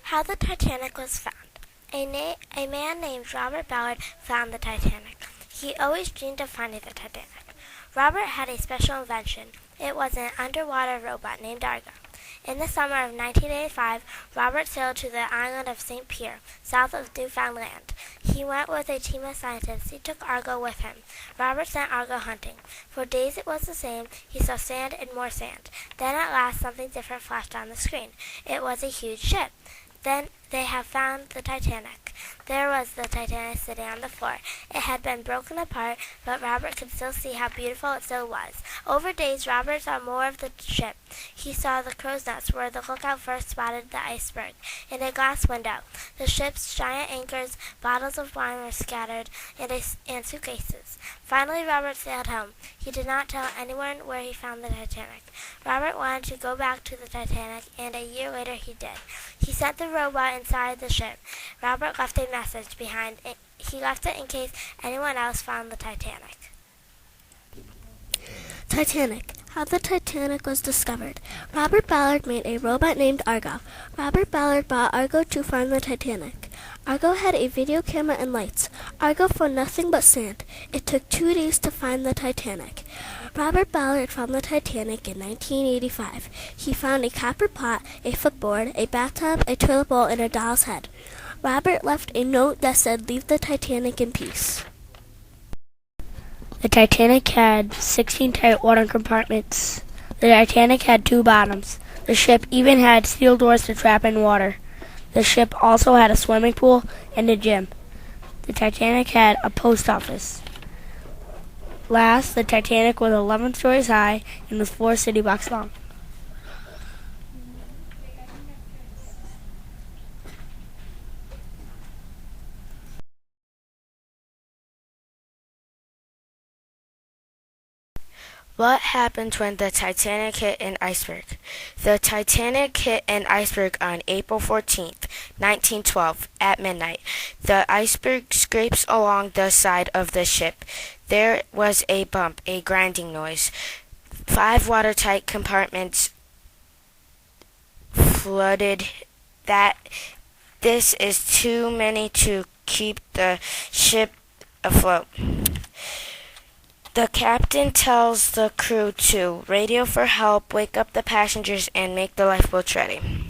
How the Titanic was found. A man named Robert Ballard found the Titanic. He always dreamed of finding the Titanic. Robert had a special invention. It was an underwater robot named Argo. In the summer of 1985, Robert sailed to the island of St. Pierre, south of Newfoundland. He went with a team of scientists. He took Argo with him. Robert sent Argo hunting. For days it was the same. He saw sand and more sand. Then at last something different flashed on the screen. It was a huge ship. Then they have found the Titanic. There was the Titanic sitting on the floor. It had been broken apart, but Robert could still see how beautiful it still was. Over days, Robert saw more of the ship. He saw the crow's nest where the lookout first spotted the iceberg, in a glass window. The ship's giant anchors, bottles of wine were scattered, and suitcases. Finally, Robert sailed home. He did not tell anyone where he found the Titanic. Robert wanted to go back to the Titanic, and a year later he did. He sent the robot inside the ship. Robert left a message behind. He left it in case anyone else found the Titanic. Titanic. How the Titanic was discovered. Robert Ballard made a robot named Argo. Robert Ballard bought Argo to find the Titanic. Argo had a video camera and lights. Argo found nothing but sand. It took 2 days to find the Titanic. Robert Ballard found the Titanic in 1985. He found a copper pot, a footboard, a bathtub, a toilet bowl, and a doll's head. Robert left a note that said, "Leave the Titanic in peace." The Titanic had 16 tight water compartments. The Titanic had 2 bottoms. The ship even had steel doors to trap in water. The ship also had a swimming pool and a gym. The Titanic had a post office. Last, the Titanic was 11 stories high and was 4 city blocks long. What happened when the Titanic hit an iceberg? The Titanic hit an iceberg on April 14th, 1912, at midnight. The iceberg scrapes along the side of the ship. There was a bump, a grinding noise. 5 watertight compartments flooded. This is too many to keep the ship afloat. The captain tells the crew to radio for help, wake up the passengers, and make the lifeboats ready.